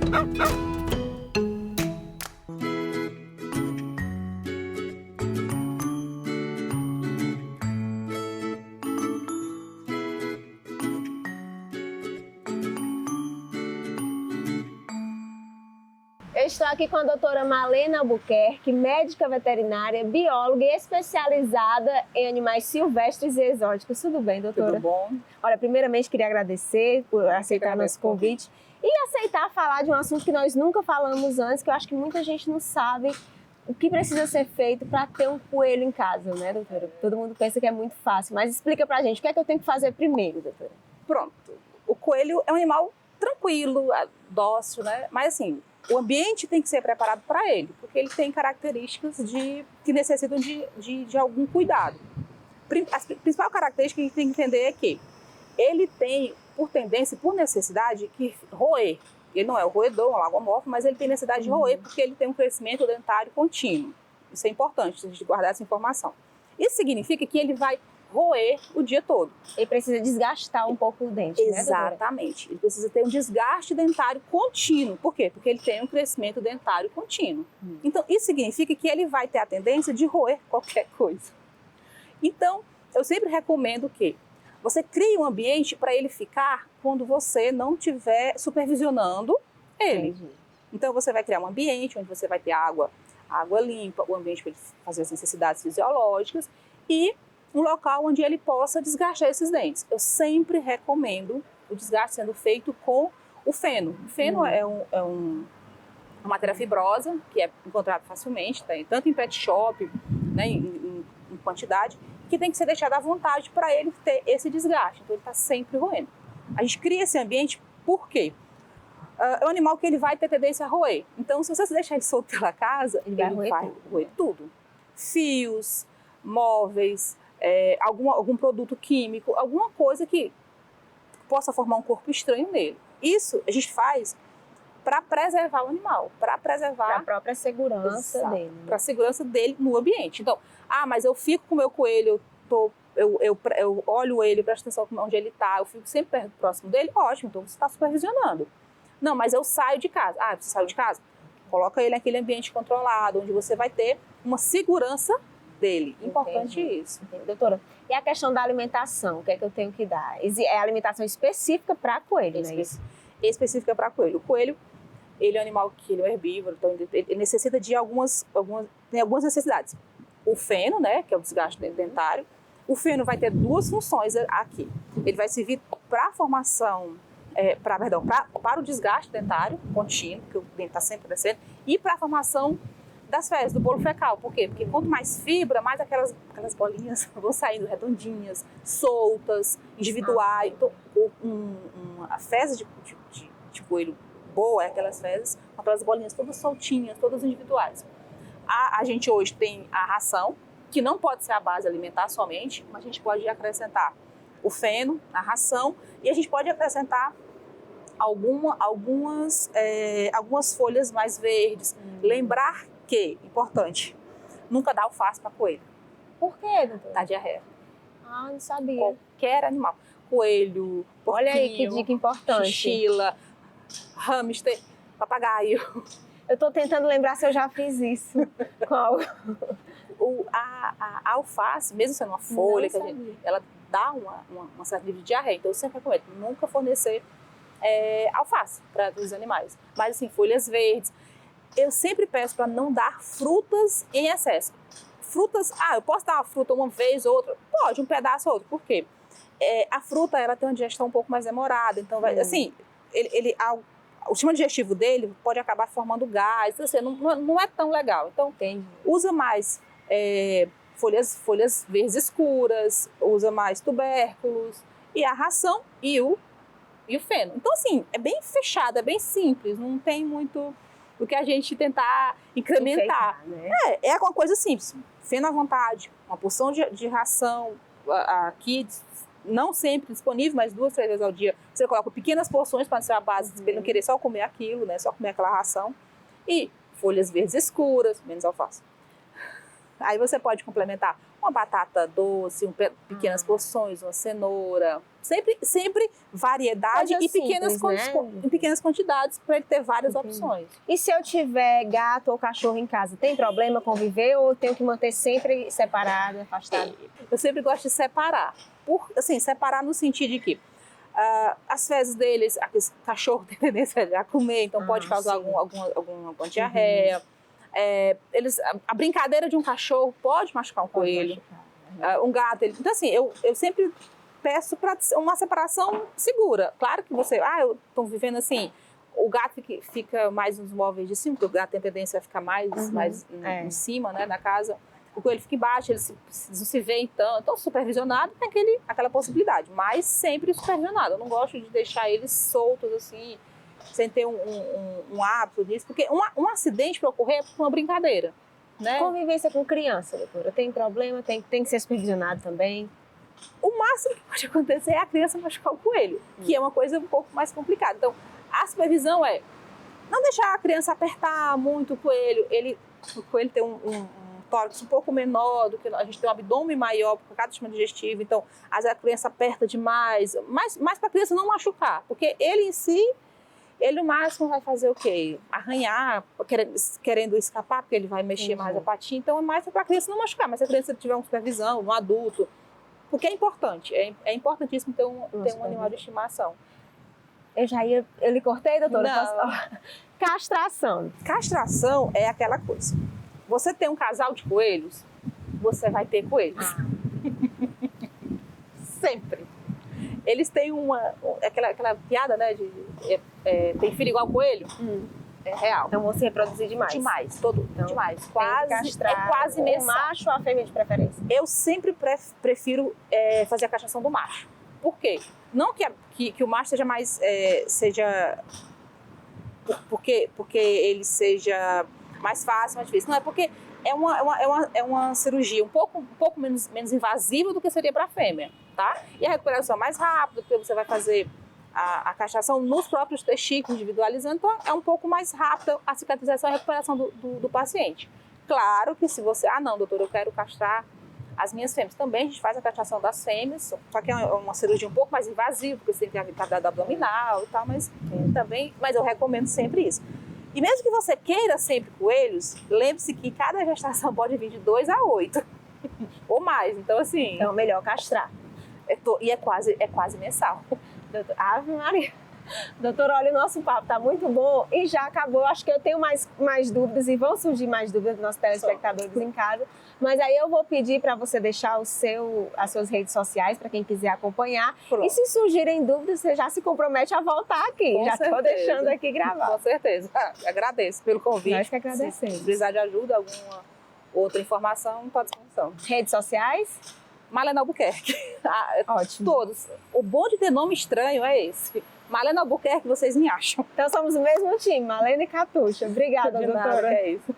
Eu estou aqui com a doutora Malena Albuquerque, médica veterinária, bióloga e especializada em animais silvestres e exóticos. Tudo bem, doutora? Tudo bom. Olha, primeiramente queria agradecer por aceitar nosso convite e aceitar falar de um assunto que nós nunca falamos antes, que eu acho que muita gente não sabe o que precisa ser feito para ter um coelho em casa, né, doutora? Todo mundo pensa que é muito fácil, mas explica pra gente, o que é que eu tenho que fazer primeiro, doutora? Pronto. O coelho é um animal tranquilo, dócil, né? Mas assim, o ambiente tem que ser preparado para ele, porque ele tem características que necessitam de algum cuidado. A principal característica que a gente tem que entender é que ele tem, por tendência, por necessidade, que roer. Ele não é o roedor, um lagomorfo, mas ele tem necessidade de roer porque ele tem um crescimento dentário contínuo. Isso é importante, a gente guardar essa informação. Isso significa que ele vai roer o dia todo. Ele precisa desgastar um pouco o dente, né, doutora? Exatamente. Ele precisa ter um desgaste dentário contínuo. Por quê? Porque ele tem um crescimento dentário contínuo. Então, isso significa que ele vai ter a tendência de roer qualquer coisa. Então, eu sempre recomendo que você crie um ambiente para ele ficar quando você não estiver supervisionando ele. Entendi. Então, você vai criar um ambiente onde você vai ter água limpa, o ambiente para ele fazer as necessidades fisiológicas e um local onde ele possa desgastar esses dentes. Eu sempre recomendo o desgaste sendo feito com o feno. O feno é uma matéria fibrosa que é encontrado facilmente, tanto em pet shop, né, em quantidade, que tem que ser deixado à vontade para ele ter esse desgaste. Então ele está sempre roendo. A gente cria esse ambiente por quê? É um animal que ele vai ter tendência a roer. Então, se você deixar ele solto pela casa, ele vai roer tudo. Fios, móveis, algum produto químico, alguma coisa que possa formar um corpo estranho nele. Isso a gente faz para preservar o animal, para preservar a própria segurança dele. Né? Para a segurança dele no ambiente. Então, mas eu fico com o meu coelho, eu olho ele, presto atenção onde ele está, eu fico sempre próximo dele, ótimo, então você está supervisionando. Não, mas eu saio de casa. Você saiu de casa? Coloca ele naquele ambiente controlado, onde você vai ter uma segurança dele. Importante isso. Entendi. Doutora, e a questão da alimentação, o que é que eu tenho que dar? É alimentação específica para coelho, né? Específica para coelho. O coelho, ele é um animal que ele é um herbívoro, então ele necessita de tem algumas necessidades. O feno, né, que é o desgaste dentário. O feno vai ter duas funções aqui. Ele vai servir para a formação, para o desgaste dentário contínuo, que o dente está sempre crescendo, e para a formação das fezes, do bolo fecal. Por quê? Porque quanto mais fibra, mais aquelas bolinhas vão saindo redondinhas, soltas, individuais. Então, a fezes de coelho boa é aquelas fezes com aquelas bolinhas todas soltinhas, todas individuais. A gente hoje tem a ração, que não pode ser a base alimentar somente, mas a gente pode acrescentar o feno, a ração, e a gente pode acrescentar algumas folhas mais verdes. Lembrar que, importante, nunca dá alface para coelho. Por quê, doutor? Dá diarreia. Não sabia. Qualquer animal. Coelho, porquinho, olha aí que dica importante. Chinchila, hamster, papagaio. Eu estou tentando lembrar se eu já fiz isso. Qual? A alface, mesmo sendo uma folha, ela dá uma certa nível de diarreia. Então eu sempre recomendo nunca fornecer alface para os animais. Mas assim, folhas verdes. Eu sempre peço para não dar frutas em excesso. Frutas, eu posso dar uma fruta uma vez ou outra? Pode, um pedaço ou outro. Por quê? A fruta, ela tem uma digestão um pouco mais demorada. Então, assim, o sistema digestivo dele pode acabar formando gás. Assim, não é tão legal. Então, usa mais folhas verdes escuras, usa mais tubérculos, e a ração e o feno. Então, assim, é bem fechado, é bem simples, não tem muito o que a gente tentar incrementar. Né? É uma coisa simples, feno à vontade, uma porção de ração aqui, não sempre disponível, mas 2, 3 vezes ao dia. Você coloca pequenas porções para ser a base, para ele não querer só comer aquilo, né? Só comer aquela ração. E folhas verdes escuras, menos alface. Aí você pode complementar uma batata doce, pequenas porções, uma cenoura. Sempre variedade Coisa e pequenas, simples, né? em pequenas quantidades para ele ter várias opções. E se eu tiver gato ou cachorro em casa, tem problema conviver ou eu tenho que manter sempre separado, afastado? Eu sempre gosto de separar. Assim, separar no sentido de que as fezes deles, aquele cachorro tem tendência a comer, então pode causar alguma diarreia. A brincadeira de um cachorro pode machucar um coelho. Um gato. Então, assim, eu sempre peço para uma separação segura. Claro que eu estou vivendo assim, o gato fica mais nos móveis de cima, porque o gato tem tendência a ficar mais em cima, né, na casa. O coelho fica embaixo, ele não se vê então supervisionado tem aquela possibilidade, mas sempre supervisionado. Eu não gosto de deixar eles soltos assim, sem ter um hábito disso, porque um acidente para ocorrer é por uma brincadeira, né? Convivência com criança, doutora, tem problema? Tem que ser supervisionado também? O máximo que pode acontecer é a criança machucar o coelho, que é uma coisa um pouco mais complicada. Então, a supervisão é não deixar a criança apertar muito o coelho. O coelho tem um tórax um pouco menor do que a gente tem um abdômen maior por causa do sistema digestivo. Então, às vezes a criança aperta demais, mais para a criança não machucar, porque ele em si, ele no máximo vai fazer o quê? Arranhar, querendo escapar, porque ele vai mexer mais a patinha. Então, é mais para a criança não machucar. Mas se a criança tiver uma supervisão, um adulto, porque é importante, é importantíssimo ter um animal de estimação. Eu lhe cortei, doutora? Não. Castração. Castração é aquela coisa. Você tem um casal de coelhos, você vai ter coelhos. Sempre. Eles têm aquela piada, né, tem filho igual coelho. É real. Então vão se reproduzir demais. Demais, demais. É quase mensal. O macho ou a fêmea de preferência? Eu sempre prefiro fazer a castração do macho. Por quê? Não que o macho seja mais... porque ele seja mais fácil, mais difícil. Não, é porque é uma cirurgia um pouco menos invasiva do que seria para a fêmea, tá? E a recuperação é mais rápida, porque você vai fazer a castração nos próprios testículos, individualizando, então é um pouco mais rápida a cicatrização e a recuperação do paciente. Claro que se você... não, doutor, eu quero castrar as minhas fêmeas. Também a gente faz a castração das fêmeas, só que é uma cirurgia um pouco mais invasiva, porque você tem que ter a vitalidade abdominal e tal, mas eu recomendo sempre isso. E mesmo que você queira sempre coelhos, lembre-se que cada gestação pode vir de 2 a 8 ou mais. Então, assim... Então, melhor castrar. E é quase mensal. Ave Maria. Doutora, olha, o nosso papo está muito bom e já acabou. Acho que eu tenho mais dúvidas e vão surgir mais dúvidas dos nossos telespectadores em casa. Mas aí eu vou pedir para você deixar as suas redes sociais para quem quiser acompanhar. Pronto. E se surgirem dúvidas, você já se compromete a voltar aqui. Já estou deixando aqui gravar. Com certeza. Agradeço pelo convite. Nós que agradecemos. Se precisar de ajuda, alguma outra informação, estou à disposição. Redes sociais? Malena Albuquerque. Ótimo. Todos. O bom de ter nome estranho é esse. Malena Albuquerque, vocês me acham. Então somos o mesmo time, Malena e Catuxa. Obrigada, doutora. É isso.